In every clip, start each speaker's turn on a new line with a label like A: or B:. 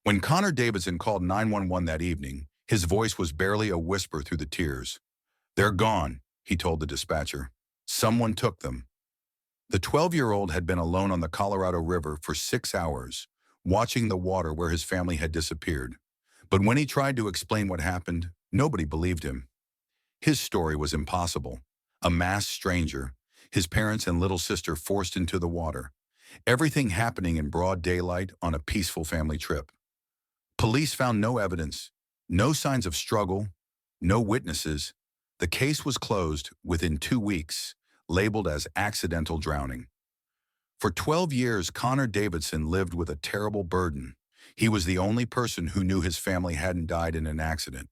A: When Connor Davidson called 911 that evening, his voice was barely a whisper through the tears. "They're gone," he told the dispatcher. "Someone took them." The 12-year-old had been alone on the Colorado River for 6 hours, watching the water where his family had disappeared. But when he tried to explain what happened, nobody believed him. His story was impossible. A masked stranger, his parents and little sister forced into the water. Everything happening in broad daylight on a peaceful family trip. Police found no evidence, no signs of struggle, no witnesses. The case was closed within 2 weeks, labeled as accidental drowning. For 12 years, Connor Davidson lived with a terrible burden. He was the only person who knew his family hadn't died in an accident.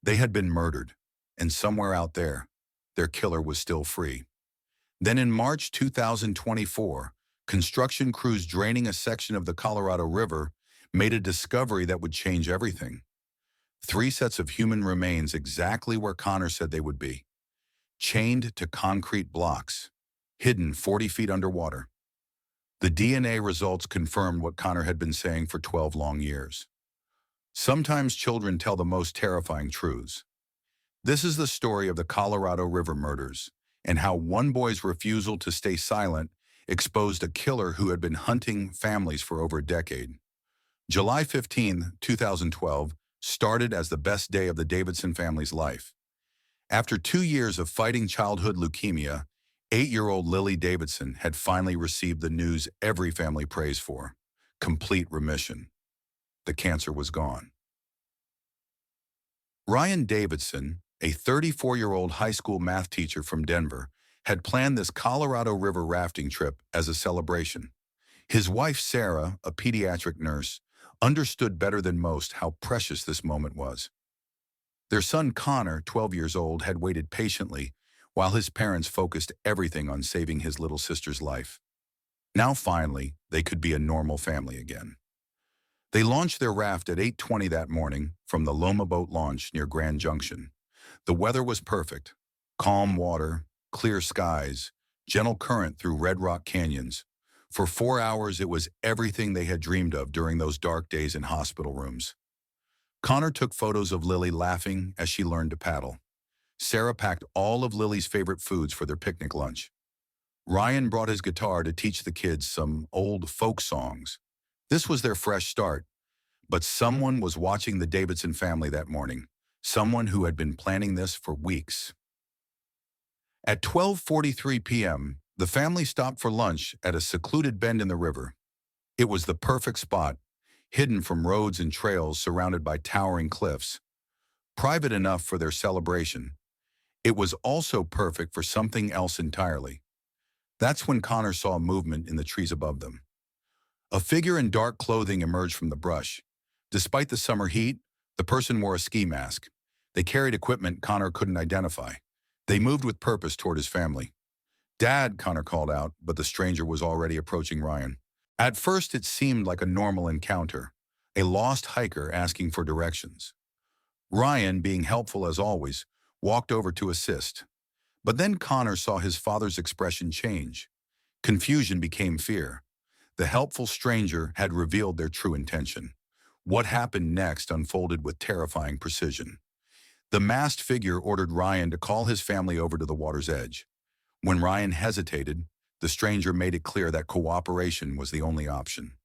A: They had been murdered, and somewhere out there, their killer was still free. Then in March 2024, construction crews draining a section of the Colorado River made a discovery that would change everything. 3 sets of human remains exactly where Connor said they would be, chained to concrete blocks, hidden 40 feet underwater. The DNA results confirmed what Connor had been saying for 12 long years. Sometimes children tell the most terrifying truths. This is the story of the Colorado River murders and how one boy's refusal to stay silent exposed a killer who had been hunting families for over a decade. July 15, 2012, started as the best day of the Davidson family's life. After 2 years of fighting childhood leukemia, 8-year-old Lily Davidson had finally received the news every family prays for: complete remission. The cancer was gone. Ryan Davidson, a 34-year-old high school math teacher from Denver, had planned this Colorado River rafting trip as a celebration. His wife, Sarah, a pediatric nurse, understood better than most how precious this moment was. Their son, Connor, 12 years old, had waited patiently while his parents focused everything on saving his little sister's life. Now, finally, they could be a normal family again. They launched their raft at 8:20 that morning from the Loma Boat launch near Grand Junction. The weather was perfect: calm water, clear skies, gentle current through Red Rock canyons. For 4 hours, it was everything they had dreamed of during those dark days in hospital rooms. Connor took photos of Lily laughing as she learned to paddle. Sarah packed all of Lily's favorite foods for their picnic lunch. Ryan brought his guitar to teach the kids some old folk songs. This was their fresh start, but someone was watching the Davidson family that morning, someone who had been planning this for weeks. At 12:43 p.m., the family stopped for lunch at a secluded bend in the river. It was the perfect spot, hidden from roads and trails surrounded by towering cliffs. Private enough for their celebration, it was also perfect for something else entirely. That's when Connor saw movement in the trees above them. A figure in dark clothing emerged from the brush. Despite the summer heat, the person wore a ski mask. They carried equipment Connor couldn't identify. They moved with purpose toward his family. "Dad," Connor called out, but the stranger was already approaching Ryan. At first, it seemed like a normal encounter, a lost hiker asking for directions. Ryan, being helpful as always, walked over to assist. But then Connor saw his father's expression change. Confusion became fear. The helpful stranger had revealed their true intention. What happened next unfolded with terrifying precision. The masked figure ordered Ryan to call his family over to the water's edge. When Ryan hesitated, the stranger made it clear that cooperation was the only option.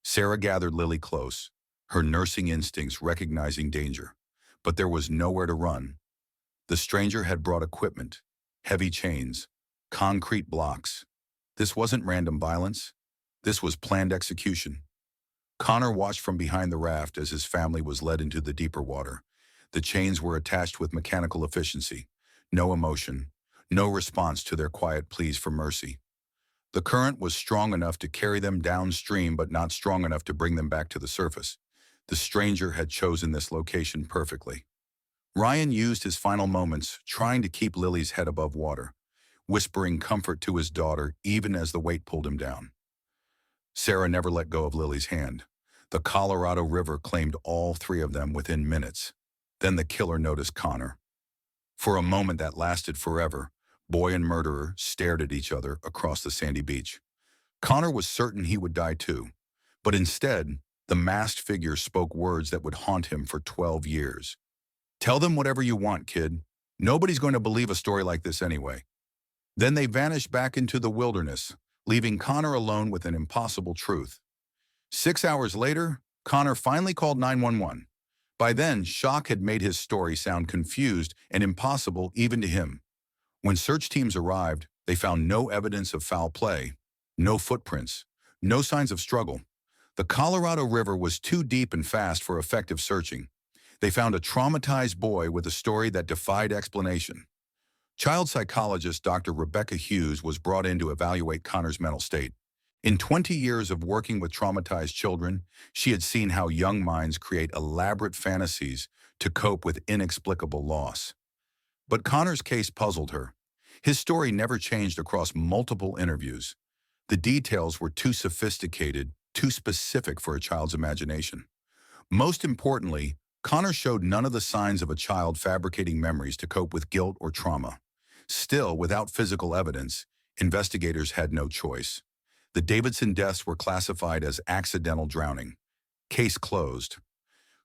A: Sarah gathered Lily close, her nursing instincts recognizing danger. But there was nowhere to run. The stranger had brought equipment: heavy chains, concrete blocks. This wasn't random violence. This was planned execution. Connor watched from behind the raft as his family was led into the deeper water. The chains were attached with mechanical efficiency. No emotion, no response to their quiet pleas for mercy. The current was strong enough to carry them downstream, but not strong enough to bring them back to the surface. The stranger had chosen this location perfectly. Ryan used his final moments trying to keep Lily's head above water, whispering comfort to his daughter even as the weight pulled him down. Sarah never let go of Lily's hand. The Colorado River claimed all 3 of them within minutes. Then the killer noticed Connor. For a moment that lasted forever, boy and murderer stared at each other across the sandy beach. Connor was certain he would die too, but instead, The masked figure spoke words that would haunt him for 12 years. "Tell them whatever you want, kid. Nobody's going to believe a story like this anyway." Then they vanished back into the wilderness, leaving Connor alone with an impossible truth. 6 hours later, Connor finally called 911. By then, shock had made his story sound confused and impossible even to him. When search teams arrived, they found no evidence of foul play, no footprints, no signs of struggle. The Colorado River was too deep and fast for effective searching. They found a traumatized boy with a story that defied explanation. Child psychologist Dr. Rebecca Hughes was brought in to evaluate Connor's mental state. In 20 years of working with traumatized children, she had seen how young minds create elaborate fantasies to cope with inexplicable loss. But Connor's case puzzled her. His story never changed across multiple interviews. The details were too sophisticated, too specific for a child's imagination. Most importantly, Connor showed none of the signs of a child fabricating memories to cope with guilt or trauma. Still, without physical evidence, investigators had no choice. The Davidson deaths were classified as accidental drowning. Case closed.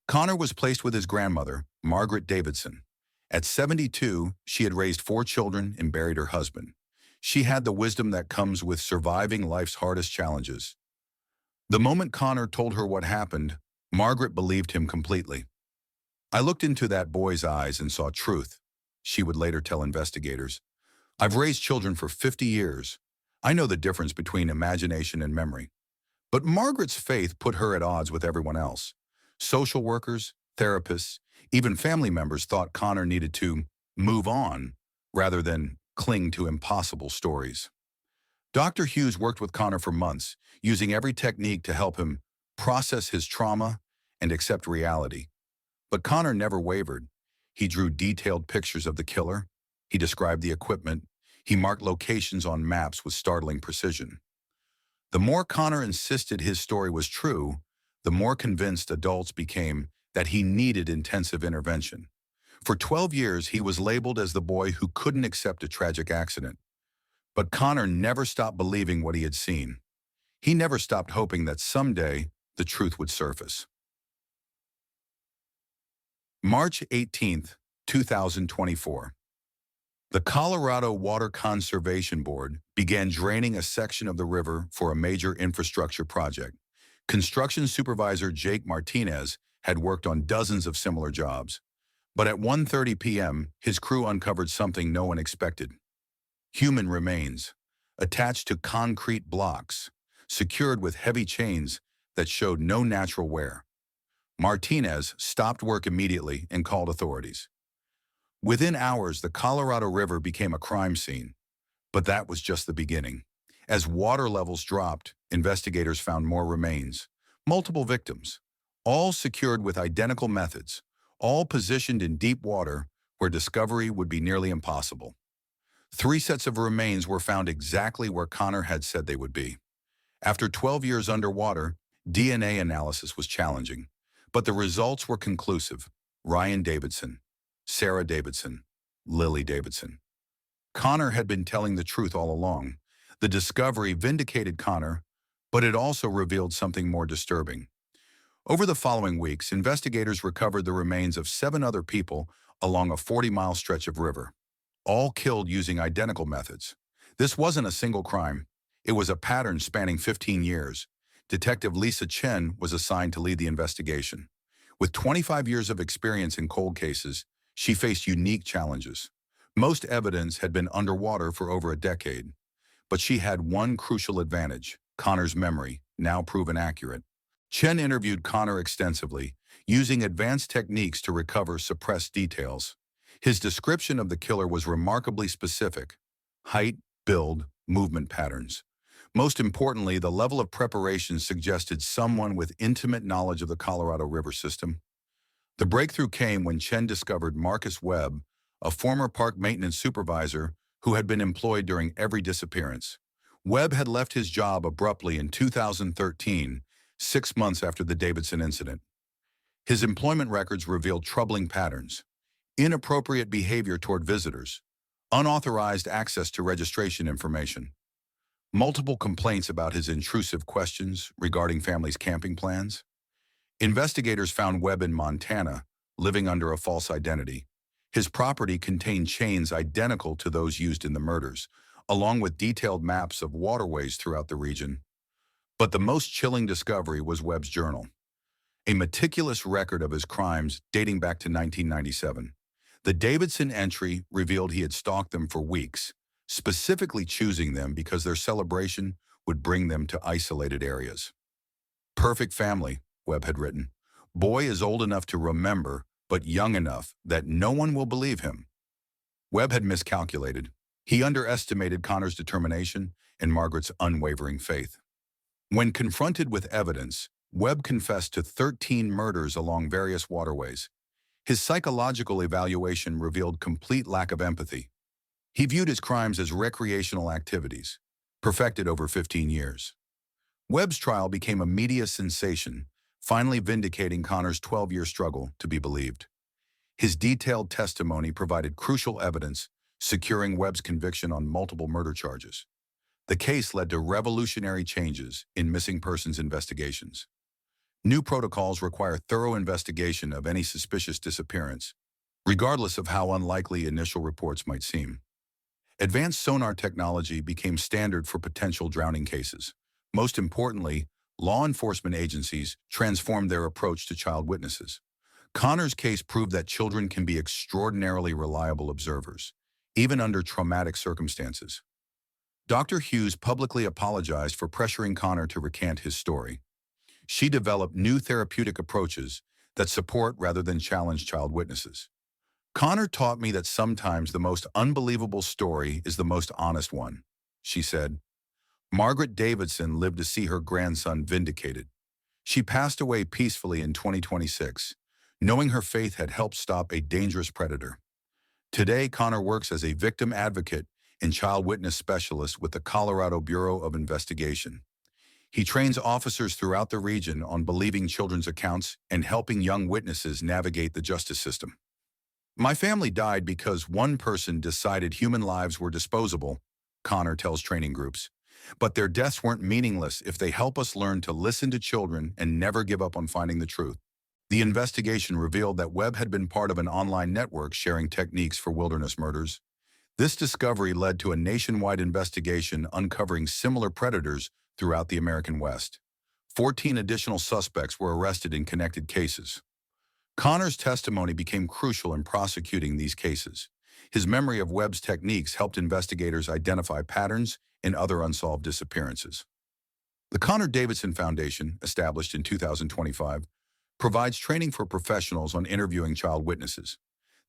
A: Connor was placed with his grandmother, Margaret Davidson. At 72, she had raised 4 children and buried her husband. She had the wisdom that comes with surviving life's hardest challenges. The moment Connor told her what happened, Margaret believed him completely. "I looked into that boy's eyes and saw truth," she would later tell investigators. "I've raised children for 50 years. I know the difference between imagination and memory." But Margaret's faith put her at odds with everyone else. Social workers, therapists, even family members thought Connor needed to move on rather than cling to impossible stories. Dr. Hughes worked with Connor for months, using every technique to help him process his trauma and accept reality. But Connor never wavered. He drew detailed pictures of the killer. He described the equipment. He marked locations on maps with startling precision. The more Connor insisted his story was true, the more convinced adults became that he needed intensive intervention. For 12 years, he was labeled as the boy who couldn't accept a tragic accident. But Connor never stopped believing what he had seen. He never stopped hoping that someday the truth would surface. March 18th, 2024. The Colorado Water Conservation Board began draining a section of the river for a major infrastructure project. Construction supervisor Jake Martinez had worked on dozens of similar jobs. But at 1:30 p.m., his crew uncovered something no one expected. Human remains, attached to concrete blocks, secured with heavy chains that showed no natural wear. Martinez stopped work immediately and called authorities. Within hours, the Colorado River became a crime scene. But that was just the beginning. As water levels dropped, investigators found more remains, multiple victims, all secured with identical methods, all positioned in deep water where discovery would be nearly impossible. 3 sets of remains were found exactly where Connor had said they would be. After 12 years underwater, DNA analysis was challenging, but the results were conclusive. Ryan Davidson, Sarah Davidson, Lily Davidson. Connor had been telling the truth all along. The discovery vindicated Connor, but it also revealed something more disturbing. Over the following weeks, investigators recovered the remains of 7 other people along a 40-mile stretch of river, all killed using identical methods. This wasn't a single crime. It was a pattern spanning 15 years. Detective Lisa Chen was assigned to lead the investigation. With 25 years of experience in cold cases, she faced unique challenges. Most evidence had been underwater for over a decade. But she had one crucial advantage: Connor's memory, now proven accurate. Chen interviewed Connor extensively, using advanced techniques to recover suppressed details. His description of the killer was remarkably specific: height, build, movement patterns. Most importantly, the level of preparation suggested someone with intimate knowledge of the Colorado River system. The breakthrough came when Chen discovered Marcus Webb, a former park maintenance supervisor who had been employed during every disappearance. Webb had left his job abruptly in 2013, 6 months after the Davidson incident. His employment records revealed troubling patterns: inappropriate behavior toward visitors, unauthorized access to registration information, multiple complaints about his intrusive questions regarding families' camping plans. Investigators found Webb in Montana, living under a false identity. His property contained chains identical to those used in the murders, along with detailed maps of waterways throughout the region. But the most chilling discovery was Webb's journal, a meticulous record of his crimes dating back to 1997. The Davidson entry revealed he had stalked them for weeks, specifically choosing them because their celebration would bring them to isolated areas. Perfect family, Webb had written. Boy is old enough to remember, but young enough that no one will believe him. Webb had miscalculated. He underestimated Connor's determination and Margaret's unwavering faith. When confronted with evidence, Webb confessed to 13 murders along various waterways. His psychological evaluation revealed complete lack of empathy. He viewed his crimes as recreational activities, perfected over 15 years. Webb's trial became a media sensation, finally vindicating Connor's 12-year struggle to be believed. His detailed testimony provided crucial evidence, securing Webb's conviction on multiple murder charges. The case led to revolutionary changes in missing persons investigations. New protocols require thorough investigation of any suspicious disappearance, regardless of how unlikely initial reports might seem. Advanced sonar technology became standard for potential drowning cases. Most importantly, law enforcement agencies transformed their approach to child witnesses. Connor's case proved that children can be extraordinarily reliable observers, even under traumatic circumstances. Dr. Hughes publicly apologized for pressuring Connor to recant his story. She developed new therapeutic approaches that support rather than challenge child witnesses. Connor taught me that sometimes the most unbelievable story is the most honest one, she said. Margaret Davidson lived to see her grandson vindicated. She passed away peacefully in 2026, knowing her faith had helped stop a dangerous predator. Today, Connor works as a victim advocate and child witness specialist with the Colorado Bureau of Investigation. He trains officers throughout the region on believing children's accounts and helping young witnesses navigate the justice system. My family died because one person decided human lives were disposable, Connor tells training groups. But their deaths weren't meaningless if they help us learn to listen to children and never give up on finding the truth. The investigation revealed that Webb had been part of an online network sharing techniques for wilderness murders. This discovery led to a nationwide investigation uncovering similar predators throughout the American West. 14 additional suspects were arrested in connected cases. Connor's testimony became crucial in prosecuting these cases. His memory of Webb's techniques helped investigators identify patterns in other unsolved disappearances. The Connor Davidson Foundation, established in 2025, provides training for professionals on interviewing child witnesses.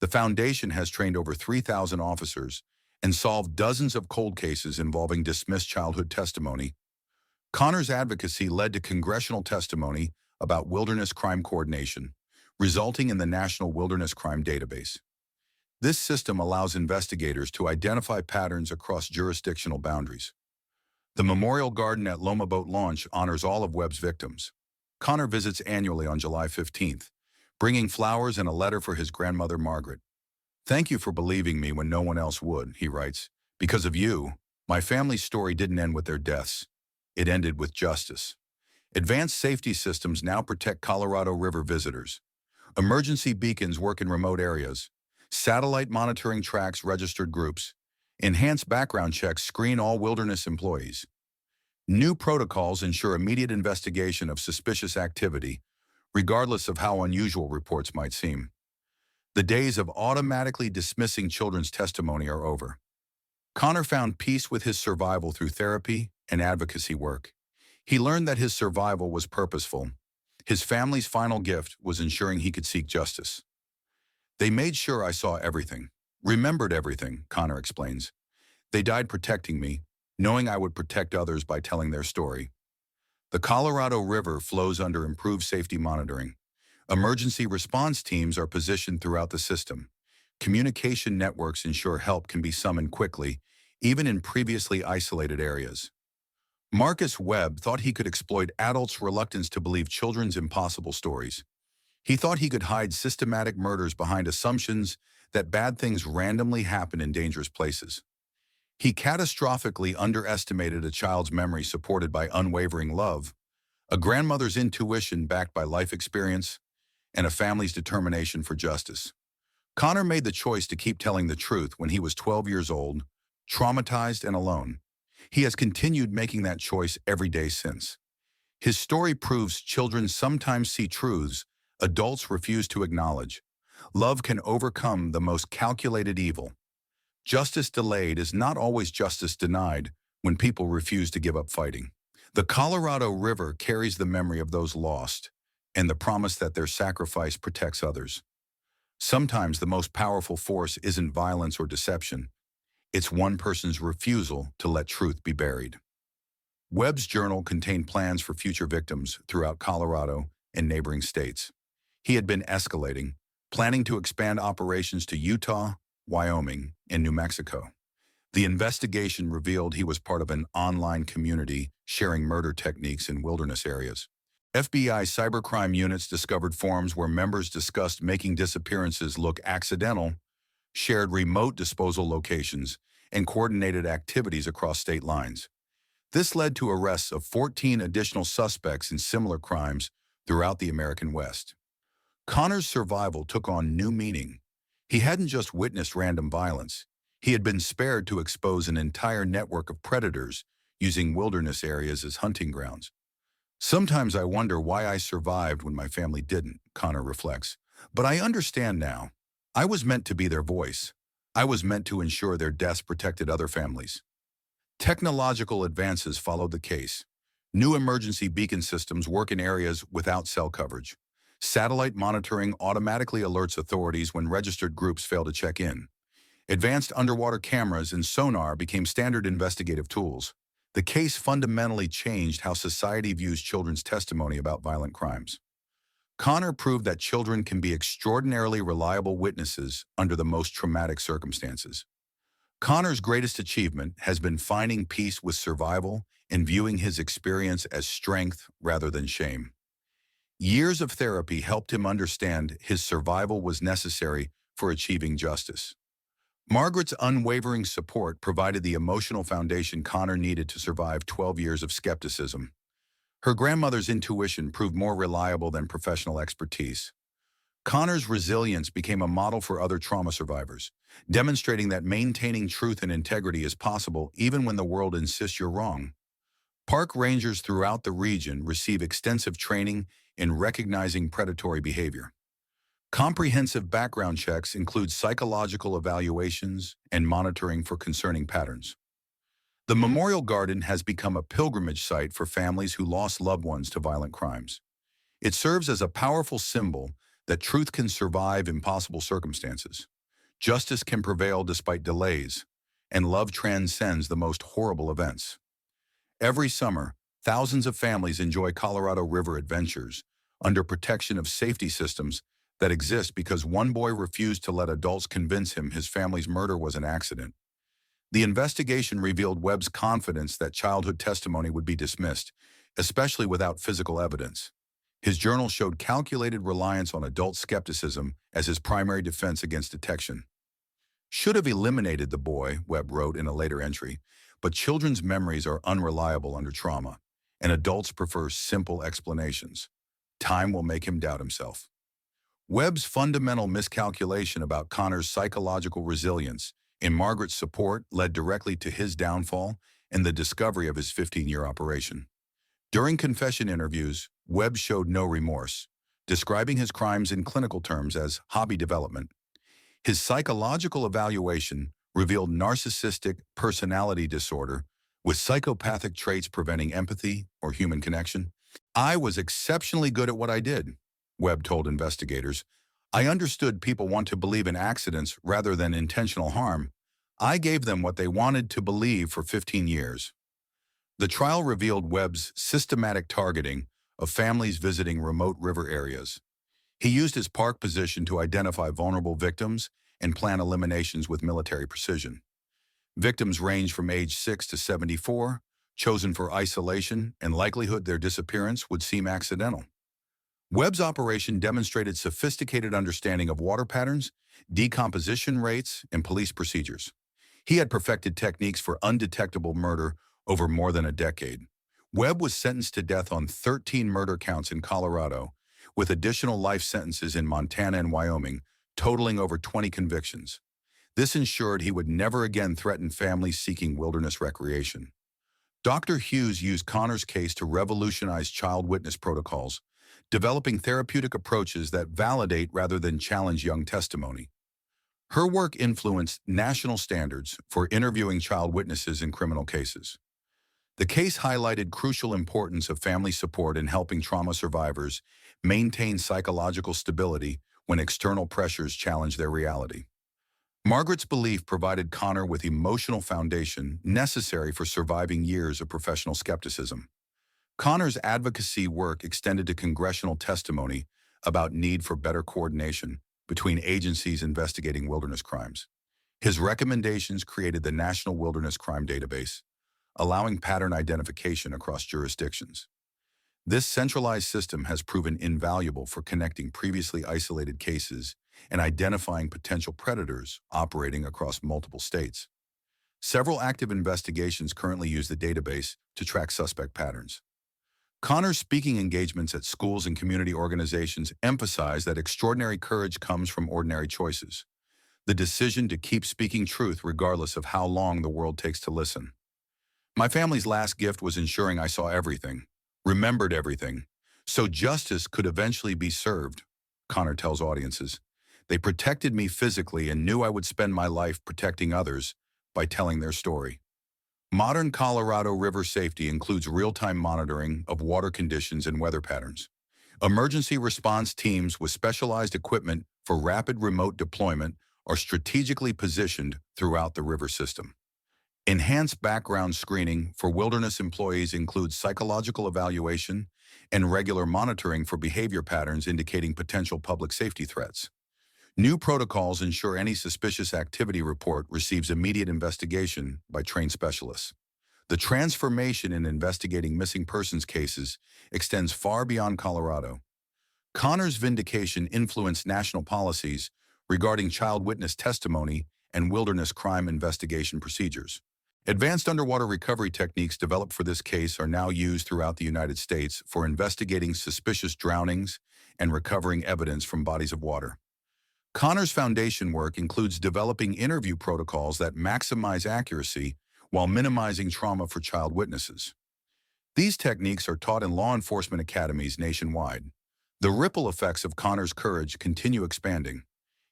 A: The foundation has trained over 3,000 officers and solved dozens of cold cases involving dismissed childhood testimony. Connor's advocacy led to congressional testimony about wilderness crime coordination, resulting in the National Wilderness Crime Database. This system allows investigators to identify patterns across jurisdictional boundaries. The Memorial Garden at Loma Boat Launch honors all of Webb's victims. Connor visits annually on July 15th, bringing flowers and a letter for his grandmother Margaret. "Thank you for believing me when no one else would," he writes. "Because of you, my family's story didn't end with their deaths. It ended with justice." Advanced safety systems now protect Colorado River visitors. Emergency beacons work in remote areas. Satellite monitoring tracks registered groups. Enhanced background checks screen all wilderness employees. New protocols ensure immediate investigation of suspicious activity, regardless of how unusual reports might seem. The days of automatically dismissing children's testimony are over. Connor found peace with his survival through therapy and advocacy work. He learned that his survival was purposeful. His family's final gift was ensuring he could seek justice. "They made sure I saw everything, remembered everything," Connor explains. "They died protecting me, knowing I would protect others by telling their story." The Colorado River flows under improved safety monitoring. Emergency response teams are positioned throughout the system. Communication networks ensure help can be summoned quickly, even in previously isolated areas. Marcus Webb thought he could exploit adults' reluctance to believe children's impossible stories. He thought he could hide systematic murders behind assumptions that bad things randomly happen in dangerous places. He catastrophically underestimated a child's memory supported by unwavering love, a grandmother's intuition backed by life experience, and a family's determination for justice. Connor made the choice to keep telling the truth when he was 12 years old, traumatized and alone. He has continued making that choice every day since. His story proves children sometimes see truths adults refuse to acknowledge. Love can overcome the most calculated evil. Justice delayed is not always justice denied when people refuse to give up fighting. The Colorado River carries the memory of those lost and the promise that their sacrifice protects others. Sometimes the most powerful force isn't violence or deception. It's one person's refusal to let truth be buried. Webb's journal contained plans for future victims throughout Colorado and neighboring states. He had been escalating, planning to expand operations to Utah, Wyoming, and New Mexico. The investigation revealed he was part of an online community sharing murder techniques in wilderness areas. FBI cybercrime units discovered forums where members discussed making disappearances look accidental, shared remote disposal locations, and coordinated activities across state lines. This led to arrests of 14 additional suspects in similar crimes throughout the American West. Connor's survival took on new meaning. He hadn't just witnessed random violence. He had been spared to expose an entire network of predators using wilderness areas as hunting grounds. Sometimes I wonder why I survived when my family didn't, Connor reflects. But I understand now. I was meant to be their voice. I was meant to ensure their deaths protected other families. Technological advances followed the case. New emergency beacon systems work in areas without cell coverage. Satellite monitoring automatically alerts authorities when registered groups fail to check in. Advanced underwater cameras and sonar became standard investigative tools. The case fundamentally changed how society views children's testimony about violent crimes. Connor proved that children can be extraordinarily reliable witnesses under the most traumatic circumstances. Connor's greatest achievement has been finding peace with survival and viewing his experience as strength rather than shame. Years of therapy helped him understand his survival was necessary for achieving justice. Margaret's unwavering support provided the emotional foundation Connor needed to survive 12 years of skepticism. Her grandmother's intuition proved more reliable than professional expertise. Connor's resilience became a model for other trauma survivors, demonstrating that maintaining truth and integrity is possible even when the world insists you're wrong. Park rangers throughout the region receive extensive training in recognizing predatory behavior. Comprehensive background checks include psychological evaluations and monitoring for concerning patterns. The Memorial Garden has become a pilgrimage site for families who lost loved ones to violent crimes. It serves as a powerful symbol that truth can survive impossible circumstances. Justice can prevail despite delays, and love transcends the most horrible events. Every summer, thousands of families enjoy Colorado River adventures under protection of safety systems that exist because one boy refused to let adults convince him his family's murder was an accident. The investigation revealed Webb's confidence that childhood testimony would be dismissed, especially without physical evidence. His journal showed calculated reliance on adult skepticism as his primary defense against detection. Should have eliminated the boy, Webb wrote in a later entry, but children's memories are unreliable under trauma, and adults prefer simple explanations. Time will make him doubt himself. Webb's fundamental miscalculation about Connor's psychological resilience in Margaret's support led directly to his downfall and the discovery of his 15-year operation. During confession interviews, Webb showed no remorse, describing his crimes in clinical terms as hobby development. His psychological evaluation revealed narcissistic personality disorder with psychopathic traits preventing empathy or human connection. I was exceptionally good at what I did, Webb told investigators. I understood people want to believe in accidents rather than intentional harm. I gave them what they wanted to believe for 15 years. The trial revealed Webb's systematic targeting of families visiting remote river areas. He used his park position to identify vulnerable victims and plan eliminations with military precision. Victims ranged from age 6 to 74, chosen for isolation and likelihood their disappearance would seem accidental. Webb's operation demonstrated sophisticated understanding of water patterns, decomposition rates, and police procedures. He had perfected techniques for undetectable murder over more than a decade. Webb was sentenced to death on 13 murder counts in Colorado, with additional life sentences in Montana and Wyoming, totaling over 20 convictions. This ensured he would never again threaten families seeking wilderness recreation. Dr. Hughes used Connor's case to revolutionize child witness protocols, developing therapeutic approaches that validate rather than challenge young testimony. Her work influenced national standards for interviewing child witnesses in criminal cases. The case highlighted crucial importance of family support in helping trauma survivors maintain psychological stability when external pressures challenge their reality. Margaret's belief provided Connor with emotional foundation necessary for surviving years of professional skepticism. Connor's advocacy work extended to congressional testimony about need for better coordination between agencies investigating wilderness crimes. His recommendations created the National Wilderness Crime Database, allowing pattern identification across jurisdictions. This centralized system has proven invaluable for connecting previously isolated cases and identifying potential predators operating across multiple states. Several active investigations currently use the database to track suspect patterns. Connor's speaking engagements at schools and community organizations emphasize that extraordinary courage comes from ordinary choices. The decision to keep speaking truth regardless of how long the world takes to listen. My family's last gift was ensuring I saw everything, remembered everything, so justice could eventually be served, Connor tells audiences. They protected me physically and knew I would spend my life protecting others by telling their story. Modern Colorado River safety includes real-time monitoring of water conditions and weather patterns. Emergency response teams with specialized equipment for rapid remote deployment are strategically positioned throughout the river system. Enhanced background screening for wilderness employees includes psychological evaluation and regular monitoring for behavior patterns indicating potential public safety threats. New protocols ensure any suspicious activity report receives immediate investigation by trained specialists. The transformation in investigating missing persons cases extends far beyond Colorado. Connor's vindication influenced national policies regarding child witness testimony and wilderness crime investigation procedures. Advanced underwater recovery techniques developed for this case are now used throughout the United States for investigating suspicious drownings and recovering evidence from bodies of water. Connor's foundation work includes developing interview protocols that maximize accuracy while minimizing trauma for child witnesses. These techniques are taught in law enforcement academies nationwide. The ripple effects of Connor's courage continue expanding.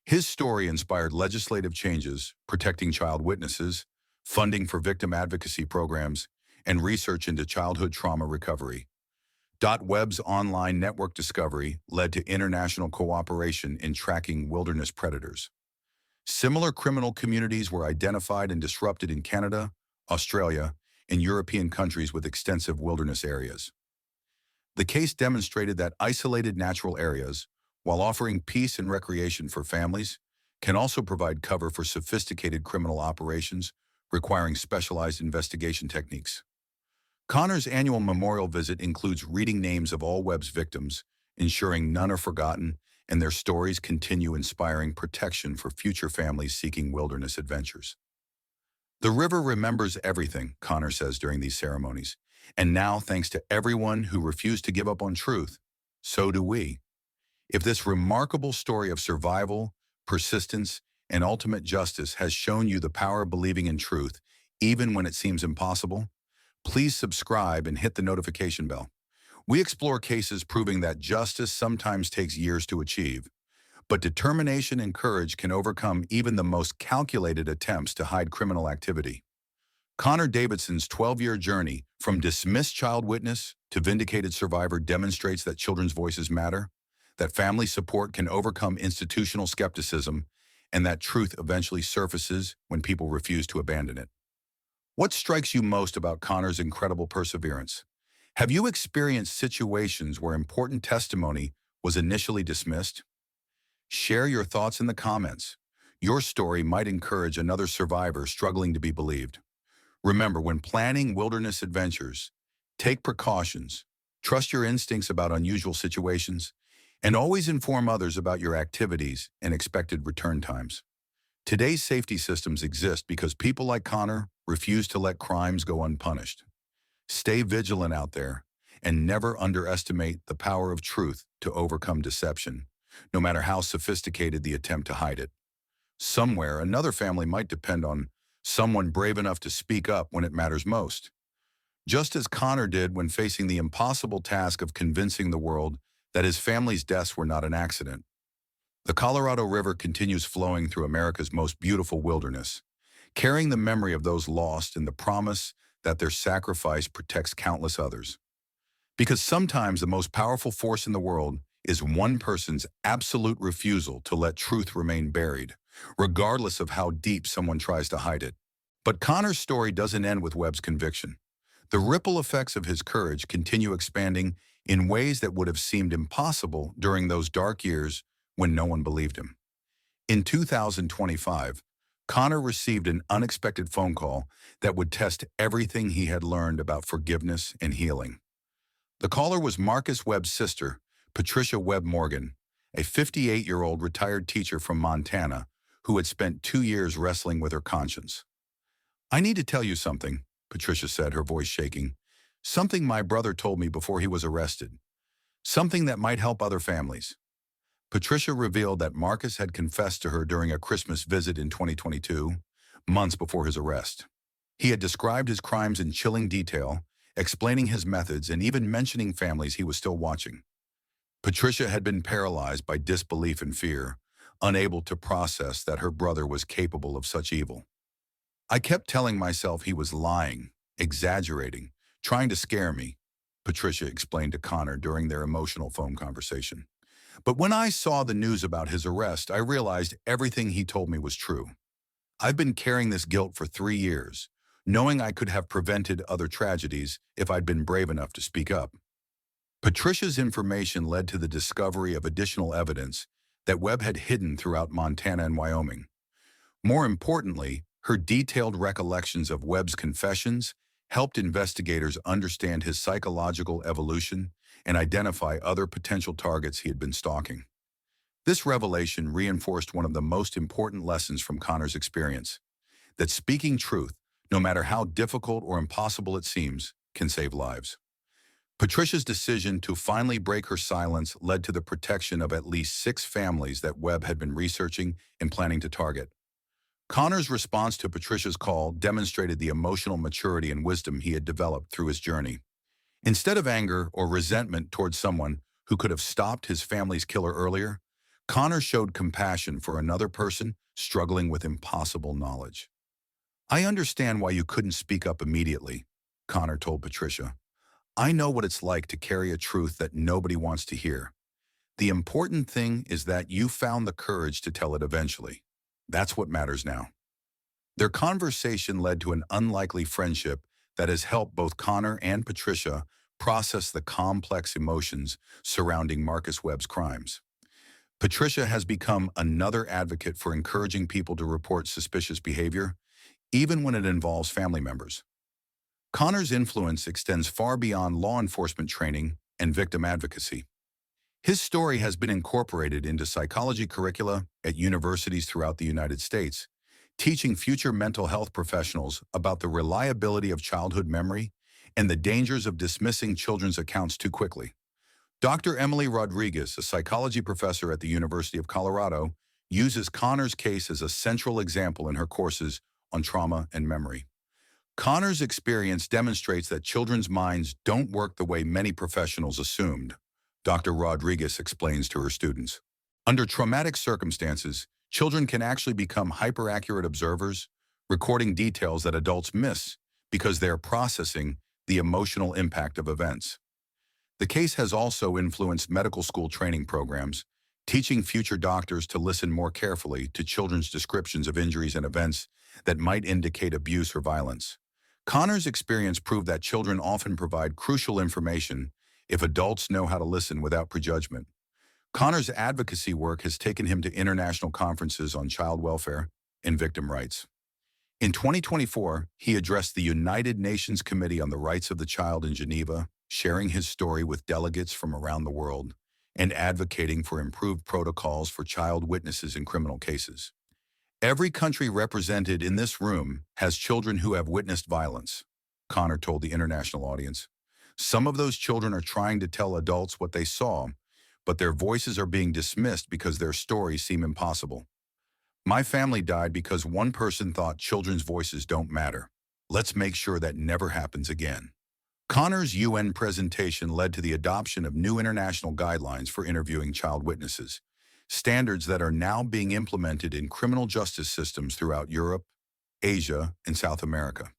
A: His story inspired legislative changes, protecting child witnesses, funding for victim advocacy programs, and research into childhood trauma recovery. Webb's online network discovery led to international cooperation in tracking wilderness predators. Similar criminal communities were identified and disrupted in Canada, Australia, and European countries with extensive wilderness areas. The case demonstrated that isolated natural areas, while offering peace and recreation for families, can also provide cover for sophisticated criminal operations requiring specialized investigation techniques. Connor's annual memorial visit includes reading names of all Webb's victims, ensuring none are forgotten and their stories continue inspiring protection for future families seeking wilderness adventures. The river remembers everything, Connor says during these ceremonies, and now, thanks to everyone who refused to give up on truth, so do we. If this remarkable story of survival, persistence, and ultimate justice has shown you the power of believing in truth, even when it seems impossible, please subscribe and hit the notification bell. We explore cases proving that justice sometimes takes years to achieve, but determination and courage can overcome even the most calculated attempts to hide criminal activity. Connor Davidson's 12-year journey from dismissed child witness to vindicated survivor demonstrates that children's voices matter, that family support can overcome institutional skepticism, and that truth eventually surfaces when people refuse to abandon it. What strikes you most about Connor's incredible perseverance? Have you experienced situations where important testimony was initially dismissed? Share your thoughts in the comments. Your story might encourage another survivor struggling to be believed. Remember, when planning wilderness adventures, take precautions, trust your instincts about unusual situations, and always inform others about your activities and expected return times. Today's safety systems exist because people like Connor refuse to let crimes go unpunished. Stay vigilant out there and never underestimate the power of truth to overcome deception, no matter how sophisticated the attempt to hide it. Somewhere, another family might depend on someone brave enough to speak up when it matters most. Just as Connor did when facing the impossible task of convincing the world that his family's deaths were not an accident. The Colorado River continues flowing through America's most beautiful wilderness, carrying the memory of those lost and the promise that their sacrifice protects countless others. Because sometimes the most powerful force in the world is one person's absolute refusal to let truth remain buried, regardless of how deep someone tries to hide it. But Connor's story doesn't end with Webb's conviction. The ripple effects of his courage continue expanding in ways that would have seemed impossible during those dark years when no one believed him. In 2025, Connor received an unexpected phone call that would test everything he had learned about forgiveness and healing. The caller was Marcus Webb's sister, Patricia Webb Morgan, a 58-year-old retired teacher from Montana who had spent 2 years wrestling with her conscience. "I need to tell you something," Patricia said, her voice shaking. "Something my brother told me before he was arrested. Something that might help other families." Patricia revealed that Marcus had confessed to her during a Christmas visit in 2022, months before his arrest. He had described his crimes in chilling detail, explaining his methods and even mentioning families he was still watching. Patricia had been paralyzed by disbelief and fear, unable to process that her brother was capable of such evil. "I kept telling myself he was lying, exaggerating, trying to scare me," Patricia explained to Connor during their emotional phone conversation. "But when I saw the news about his arrest, I realized everything he told me was true. I've been carrying this guilt for 3 years, knowing I could have prevented other tragedies if I'd been brave enough to speak up." Patricia's information led to the discovery of additional evidence that Webb had hidden throughout Montana and Wyoming. More importantly, her detailed recollections of Webb's confessions helped investigators understand his psychological evolution and identify other potential targets he had been stalking. This revelation reinforced one of the most important lessons from Connor's experience, that speaking truth, no matter how difficult or impossible it seems, can save lives. Patricia's decision to finally break her silence led to the protection of at least 6 families that Webb had been researching and planning to target. Connor's response to Patricia's call demonstrated the emotional maturity and wisdom he had developed through his journey. Instead of anger or resentment towards someone who could have stopped his family's killer earlier, Connor showed compassion for another person struggling with impossible knowledge. "I understand why you couldn't speak up immediately," Connor told Patricia. "I know what it's like to carry a truth that nobody wants to hear. The important thing is that you found the courage to tell it eventually. That's what matters now." Their conversation led to an unlikely friendship that has helped both Connor and Patricia process the complex emotions surrounding Marcus Webb's crimes. Patricia has become another advocate for encouraging people to report suspicious behavior, even when it involves family members. Connor's influence extends far beyond law enforcement training and victim advocacy. His story has been incorporated into psychology curricula at universities throughout the United States, teaching future mental health professionals about the reliability of childhood memory and the dangers of dismissing children's accounts too quickly. Dr. Emily Rodriguez, a psychology professor at the University of Colorado, uses Connor's case as a central example in her courses on trauma and memory. Connor's experience demonstrates that children's minds don't work the way many professionals assumed, Dr. Rodriguez explains to her students. Under traumatic circumstances, children can actually become hyper-accurate observers, recording details that adults miss because they are processing the emotional impact of events. The case has also influenced medical school training programs, teaching future doctors to listen more carefully to children's descriptions of injuries and events that might indicate abuse or violence. Connor's experience proved that children often provide crucial information if adults know how to listen without prejudgment. Connor's advocacy work has taken him to international conferences on child welfare and victim rights. In 2024, he addressed the United Nations Committee on the Rights of the Child in Geneva, sharing his story with delegates from around the world and advocating for improved protocols for child witnesses in criminal cases. Every country represented in this room has children who have witnessed violence. Connor told the international audience. Some of those children are trying to tell adults what they saw, but their voices are being dismissed because their stories seem impossible. My family died because one person thought children's voices don't matter. Let's make sure that never happens again. Connor's UN presentation led to the adoption of new international guidelines for interviewing child witnesses, standards that are now being implemented in criminal justice systems throughout Europe, Asia, and South America.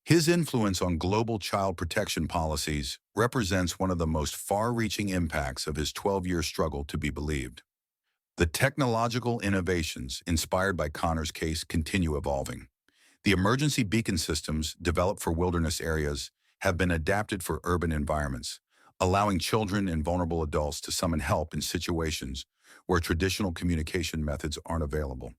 A: His influence on global child protection policies represents one of the most far-reaching impacts of his 12-year struggle to be believed. The technological innovations inspired by Connor's case continue evolving. The emergency beacon systems developed for wilderness areas have been adapted for urban environments, allowing children and vulnerable adults to summon help in situations where traditional communication methods aren't available.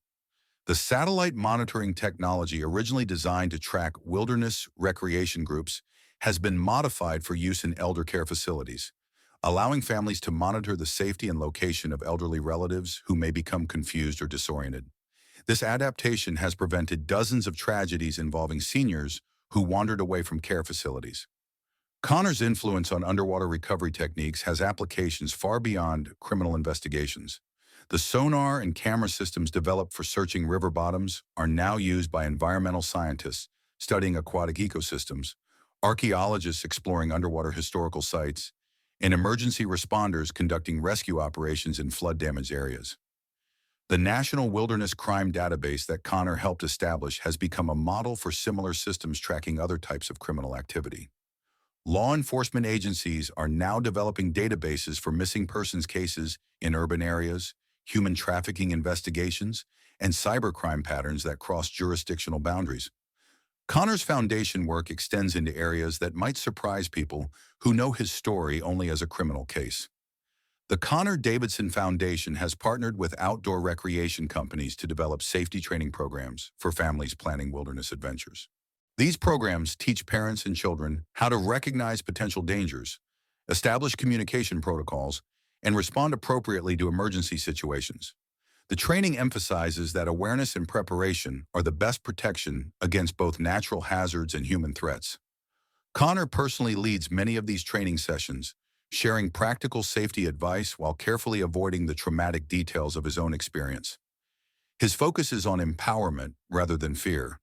A: The satellite monitoring technology originally designed to track wilderness recreation groups has been modified for use in elder care facilities, allowing families to monitor the safety and location of elderly relatives who may become confused or disoriented. This adaptation has prevented dozens of tragedies involving seniors who wandered away from care facilities. Connor's influence on underwater recovery techniques has applications far beyond criminal investigations. The sonar and camera systems developed for searching river bottoms are now used by environmental scientists studying aquatic ecosystems, archaeologists exploring underwater historical sites, and emergency responders conducting rescue operations in flood-damaged areas. The National Wilderness Crime Database that Connor helped establish has become a model for similar systems tracking other types of criminal activity. Law enforcement agencies are now developing databases for missing persons cases in urban areas, human trafficking investigations, and cybercrime patterns that cross jurisdictional boundaries. Connor's foundation work extends into areas that might surprise people who know his story only as a criminal case. The Connor Davidson Foundation has partnered with outdoor recreation companies to develop safety training programs for families planning wilderness adventures. These programs teach parents and children how to recognize potential dangers, establish communication protocols, and respond appropriately to emergency situations. The training emphasizes that awareness and preparation are the best protection against both natural hazards and human threats. Connor personally leads many of these training sessions, sharing practical safety advice while carefully avoiding the traumatic details of his own experience. His focus is on empowerment rather than fear,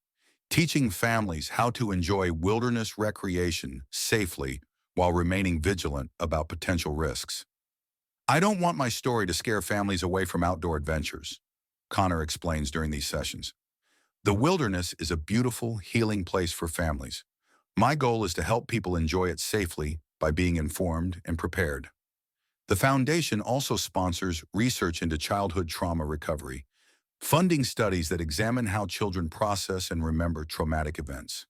A: teaching families how to enjoy wilderness recreation safely while remaining vigilant about potential risks. I don't want my story to scare families away from outdoor adventures, Connor explains during these sessions. The wilderness is a beautiful, healing place for families. My goal is to help people enjoy it safely by being informed and prepared. The foundation also sponsors research into childhood trauma recovery, funding studies that examine how children process and remember traumatic events.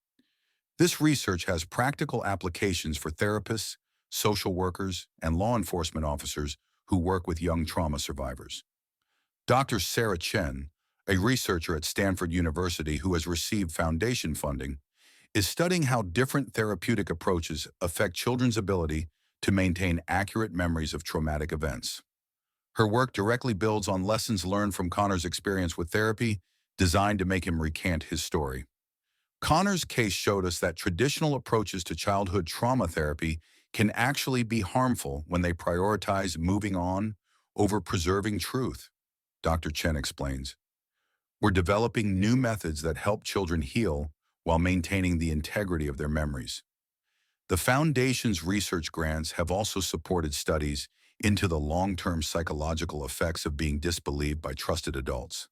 A: This research has practical applications for therapists, social workers, and law enforcement officers who work with young trauma survivors. Dr. Sarah Chen, a researcher at Stanford University who has received foundation funding, is studying how different therapeutic approaches affect children's ability to maintain accurate memories of traumatic events. Her work directly builds on lessons learned from Connor's experience with therapy, designed to make him recant his story. Connor's case showed us that traditional approaches to childhood trauma therapy can actually be harmful when they prioritize moving on over preserving truth, Dr. Chen explains. We're developing new methods that help children heal while maintaining the integrity of their memories. The Foundation's research grants have also supported studies into the long-term psychological effects of being disbelieved by trusted adults.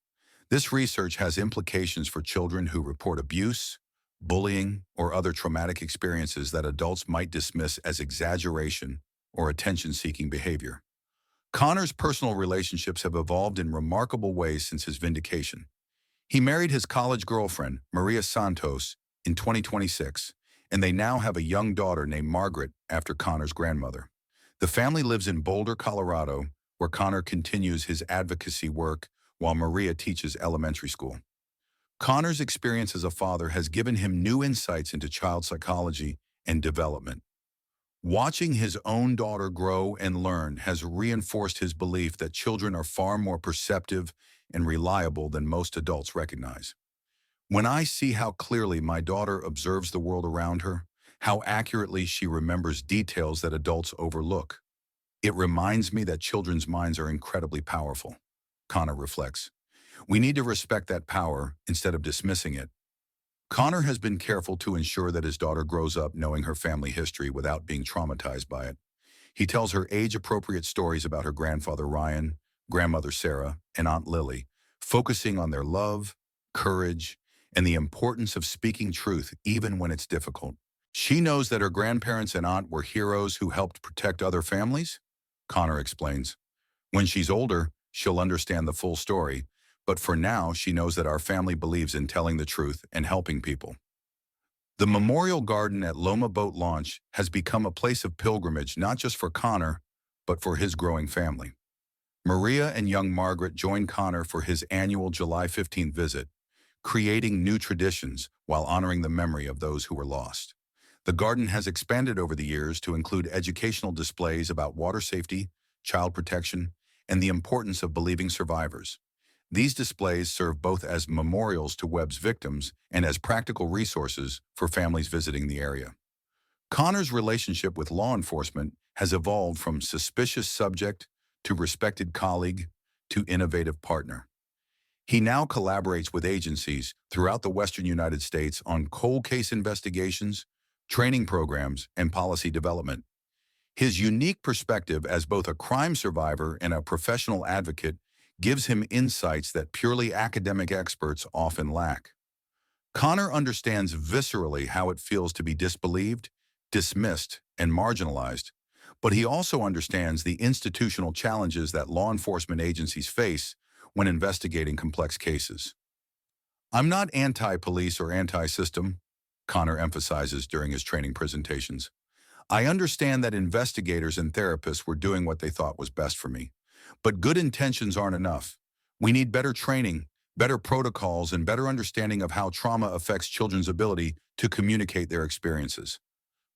A: This research has implications for children who report abuse, bullying, or other traumatic experiences that adults might dismiss as exaggeration or attention-seeking behavior. Connor's personal relationships have evolved in remarkable ways since his vindication. He married his college girlfriend, Maria Santos, in 2026, and they now have a young daughter named Margaret after Connor's grandmother. The family lives in Boulder, Colorado, where Connor continues his advocacy work while Maria teaches elementary school. Connor's experience as a father has given him new insights into child psychology and development. Watching his own daughter grow and learn has reinforced his belief that children are far more perceptive and reliable than most adults recognize. When I see how clearly my daughter observes the world around her, how accurately she remembers details that adults overlook, it reminds me that children's minds are incredibly powerful. Connor reflects. We need to respect that power instead of dismissing it. Connor has been careful to ensure that his daughter grows up knowing her family history without being traumatized by it. He tells her age-appropriate stories about her grandfather Ryan, grandmother Sarah, and Aunt Lily, focusing on their love, courage, and the importance of speaking truth even when it's difficult. She knows that her grandparents and aunt were heroes who helped protect other families, Connor explains. When she's older, she'll understand the full story, but for now, she knows that our family believes in telling the truth and helping people. The Memorial Garden at Loma Boat Launch has become a place of pilgrimage not just for Connor, but for his growing family. Maria and young Margaret join Connor for his annual July 15th visit, creating new traditions while honoring the memory of those who were lost. The garden has expanded over the years to include educational displays about water safety, child protection, and the importance of believing survivors. These displays serve both as memorials to Webb's victims and as practical resources for families visiting the area. Connor's relationship with law enforcement has evolved from suspicious subject to respected colleague to innovative partner. He now collaborates with agencies throughout the Western United States on cold case investigations, training programs, and policy development. His unique perspective as both a crime survivor and a professional advocate gives him insights that purely academic experts often lack. Connor understands viscerally how it feels to be disbelieved, dismissed, and marginalized, but he also understands the institutional challenges that law enforcement agencies face when investigating complex cases. I'm not anti-police or anti-system, Connor emphasizes during his training presentations. I understand that investigators and therapists were doing what they thought was best for me. But good intentions aren't enough. We need better training, better protocols, and better understanding of how trauma affects children's ability to communicate their experiences.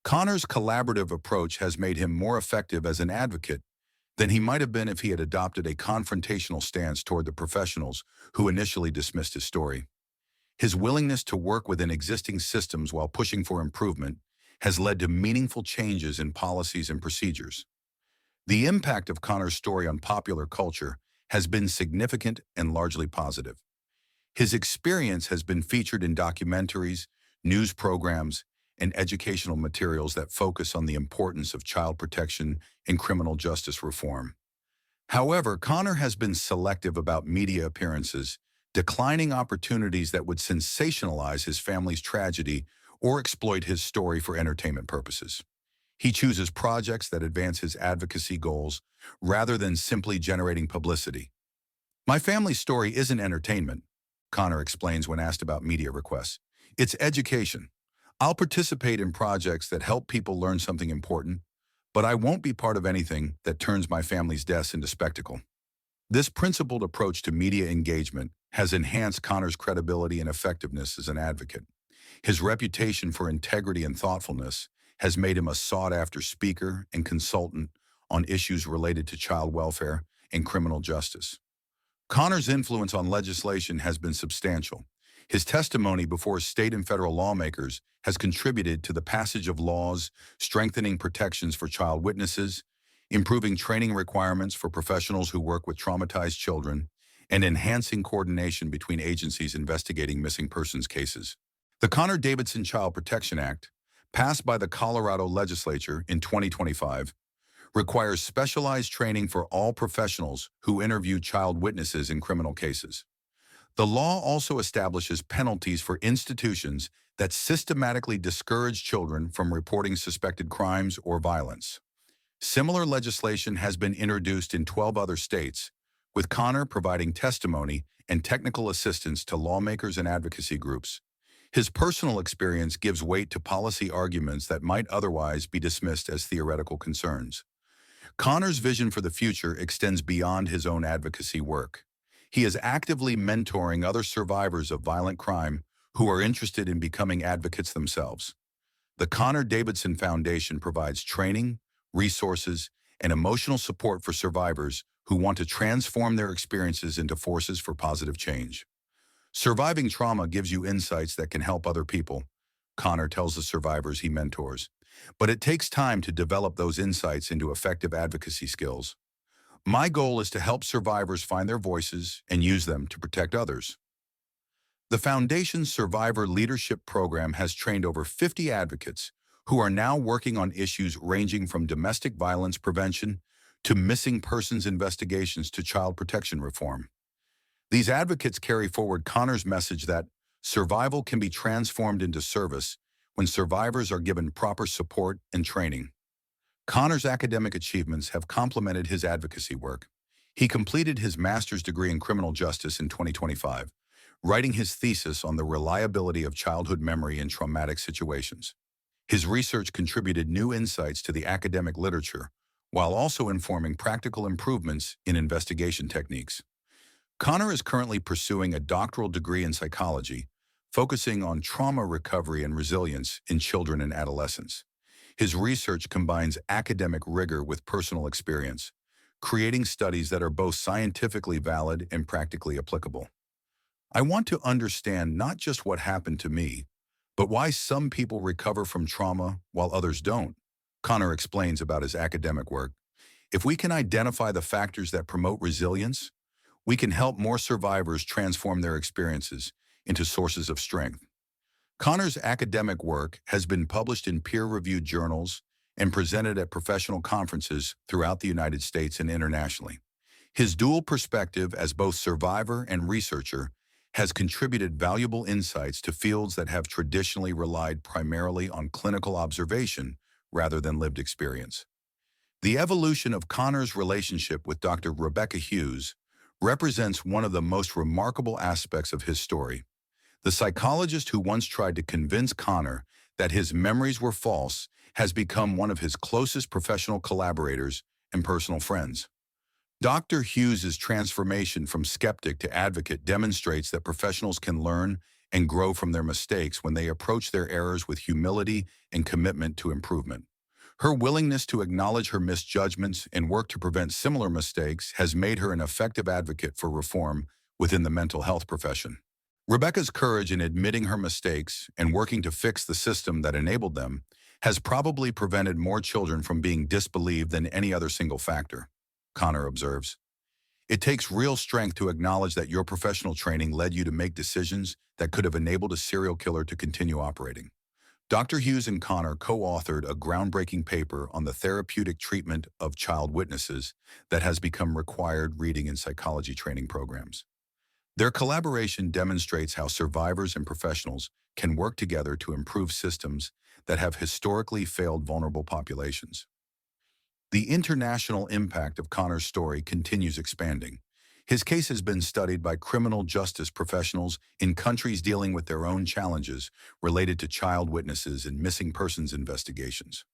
A: Connor's collaborative approach has made him more effective as an advocate than he might have been if he had adopted a confrontational stance toward the professionals who initially dismissed his story. His willingness to work within existing systems while pushing for improvement has led to meaningful changes in policies and procedures. The impact of Connor's story on popular culture has been significant and largely positive. His experience has been featured in documentaries, news programs, and educational materials that focus on the importance of child protection and criminal justice reform. However, Connor has been selective about media appearances, declining opportunities that would sensationalize his family's tragedy or exploit his story for entertainment purposes. He chooses projects that advance his advocacy goals rather than simply generating publicity. My family's story isn't entertainment, Connor explains when asked about media requests. It's education. I'll participate in projects that help people learn something important, but I won't be part of anything that turns my family's deaths into spectacle. This principled approach to media engagement has enhanced Connor's credibility and effectiveness as an advocate. His reputation for integrity and thoughtfulness has made him a sought-after speaker and consultant on issues related to child welfare and criminal justice. Connor's influence on legislation has been substantial. His testimony before state and federal lawmakers has contributed to the passage of laws strengthening protections for child witnesses, improving training requirements for professionals who work with traumatized children, and enhancing coordination between agencies investigating missing persons cases. The Connor-Davidson Child Protection Act, passed by the Colorado legislature in 2025, requires specialized training for all professionals who interview child witnesses in criminal cases. The law also establishes penalties for institutions that systematically discourage children from reporting suspected crimes or violence. Similar legislation has been introduced in 12 other states, with Connor providing testimony and technical assistance to lawmakers and advocacy groups. His personal experience gives weight to policy arguments that might otherwise be dismissed as theoretical concerns. Connor's vision for the future extends beyond his own advocacy work. He is actively mentoring other survivors of violent crime who are interested in becoming advocates themselves. The Connor-Davidson Foundation provides training, resources, and emotional support for survivors who want to transform their experiences into forces for positive change. Surviving trauma gives you insights that can help other people, Connor tells the survivors he mentors. But it takes time to develop those insights into effective advocacy skills. My goal is to help survivors find their voices and use them to protect others. The Foundation's Survivor Leadership Program has trained over 50 advocates who are now working on issues ranging from domestic violence prevention to missing persons investigations to child protection reform. These advocates carry forward Connor's message that survival can be transformed into service when survivors are given proper support and training. Connor's academic achievements have complemented his advocacy work. He completed his master's degree in criminal justice in 2025, writing his thesis on the reliability of childhood memory in traumatic situations. His research contributed new insights to the academic literature, while also informing practical improvements in investigation techniques. Connor is currently pursuing a doctoral degree in psychology, focusing on trauma recovery and resilience in children and adolescents. His research combines academic rigor with personal experience, creating studies that are both scientifically valid and practically applicable. I want to understand not just what happened to me, but why some people recover from trauma while others don't. Connor explains about his academic work. If we can identify the factors that promote resilience, we can help more survivors transform their experiences into sources of strength. Connor's academic work has been published in peer-reviewed journals and presented at professional conferences throughout the United States and internationally. His dual perspective as both survivor and researcher has contributed valuable insights to fields that have traditionally relied primarily on clinical observation rather than lived experience. The evolution of Connor's relationship with Dr. Rebecca Hughes represents one of the most remarkable aspects of his story. The psychologist who once tried to convince Connor that his memories were false has become one of his closest professional collaborators and personal friends. Dr. Hughes's transformation from skeptic to advocate demonstrates that professionals can learn and grow from their mistakes when they approach their errors with humility and commitment to improvement. Her willingness to acknowledge her misjudgments and work to prevent similar mistakes has made her an effective advocate for reform within the mental health profession. Rebecca's courage in admitting her mistakes and working to fix the system that enabled them has probably prevented more children from being disbelieved than any other single factor, Connor observes. It takes real strength to acknowledge that your professional training led you to make decisions that could have enabled a serial killer to continue operating. Dr. Hughes and Connor co-authored a groundbreaking paper on the therapeutic treatment of child witnesses that has become required reading in psychology training programs. Their collaboration demonstrates how survivors and professionals can work together to improve systems that have historically failed vulnerable populations. The international impact of Connor's story continues expanding. His case has been studied by criminal justice professionals in countries dealing with their own challenges related to child witnesses and missing persons investigations.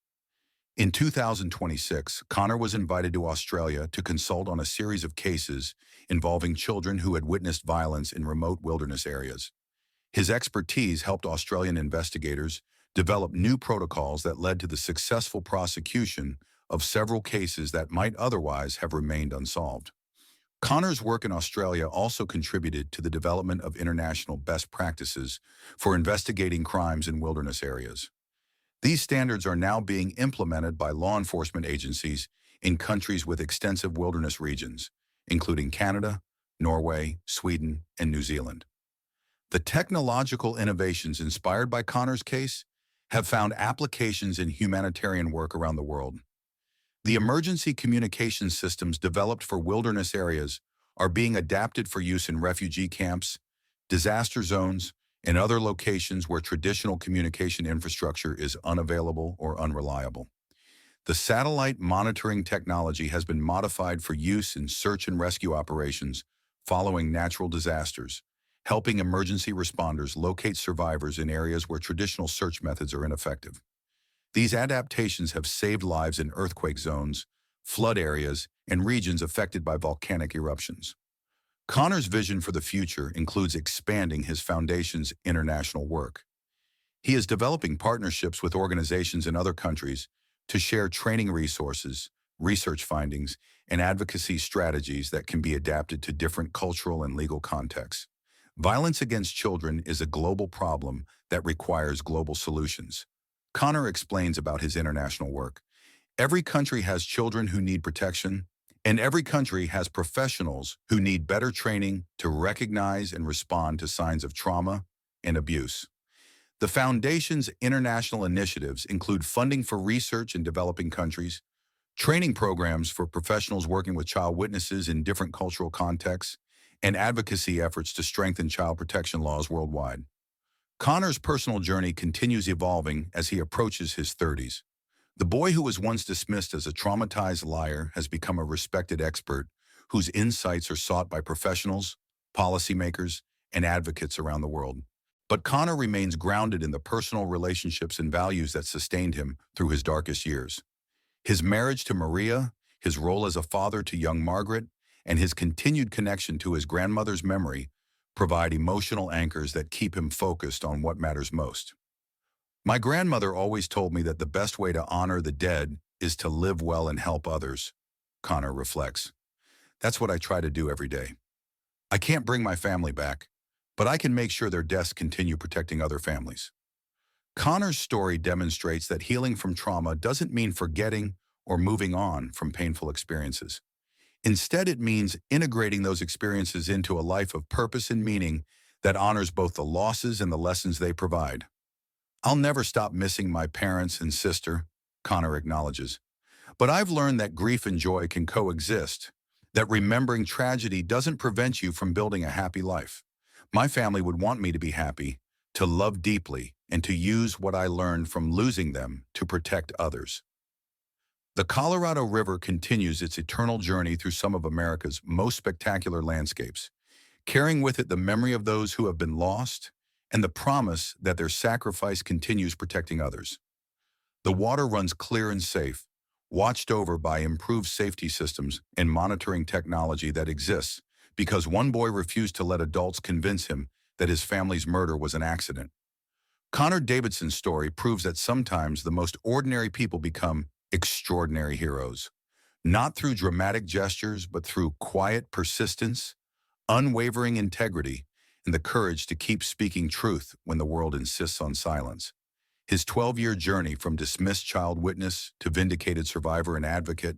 A: In 2026, Connor was invited to Australia to consult on a series of cases involving children who had witnessed violence in remote wilderness areas. His expertise helped Australian investigators develop new protocols that led to the successful prosecution of several cases that might otherwise have remained unsolved. Connor's work in Australia also contributed to the development of international best practices for investigating crimes in wilderness areas. These standards are now being implemented by law enforcement agencies in countries with extensive wilderness regions, including Canada, Norway, Sweden, and New Zealand. The technological innovations inspired by Connor's case have found applications in humanitarian work around the world. The emergency communication systems developed for wilderness areas are being adapted for use in refugee camps, disaster zones, and other locations where traditional communication infrastructure is unavailable or unreliable. The satellite monitoring technology has been modified for use in search and rescue operations following natural disasters, helping emergency responders locate survivors in areas where traditional search methods are ineffective. These adaptations have saved lives in earthquake zones, flood areas, and regions affected by volcanic eruptions. Connor's vision for the future includes expanding his foundation's international work. He is developing partnerships with organizations in other countries to share training resources, research findings, and advocacy strategies that can be adapted to different cultural and legal contexts. Violence against children is a global problem that requires global solutions. Connor explains about his international work. Every country has children who need protection, and every country has professionals who need better training to recognize and respond to signs of trauma and abuse. The Foundation's international initiatives include funding for research in developing countries, training programs for professionals working with child witnesses in different cultural contexts, and advocacy efforts to strengthen child protection laws worldwide. Connor's personal journey continues evolving as he approaches his 30s. The boy who was once dismissed as a traumatized liar has become a respected expert whose insights are sought by professionals, policymakers, and advocates around the world. But Connor remains grounded in the personal relationships and values that sustained him through his darkest years. His marriage to Maria, his role as a father to young Margaret, and his continued connection to his grandmother's memory provide emotional anchors that keep him focused on what matters most. My grandmother always told me that the best way to honor the dead is to live well and help others, Connor reflects. That's what I try to do every day. I can't bring my family back, but I can make sure their deaths continue protecting other families. Connor's story demonstrates that healing from trauma doesn't mean forgetting or moving on from painful experiences. Instead, it means integrating those experiences into a life of purpose and meaning that honors both the losses and the lessons they provide. I'll never stop missing my parents and sister, Connor acknowledges. But I've learned that grief and joy can coexist, that remembering tragedy doesn't prevent you from building a happy life. My family would want me to be happy, to love deeply, and to use what I learned from losing them to protect others. The Colorado River continues its eternal journey through some of America's most spectacular landscapes, carrying with it the memory of those who have been lost and the promise that their sacrifice continues protecting others. The water runs clear and safe, watched over by improved safety systems and monitoring technology that exists because one boy refused to let adults convince him that his family's murder was an accident. Connor Davidson's story proves that sometimes the most ordinary people become extraordinary heroes, not through dramatic gestures, but through quiet persistence, unwavering integrity, and the courage to keep speaking truth when the world insists on silence. His 12-year journey from dismissed child witness to vindicated survivor and advocate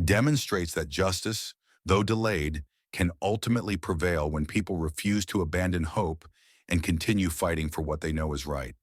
A: demonstrates that justice, though delayed, can ultimately prevail when people refuse to abandon hope and continue fighting for what they know is right.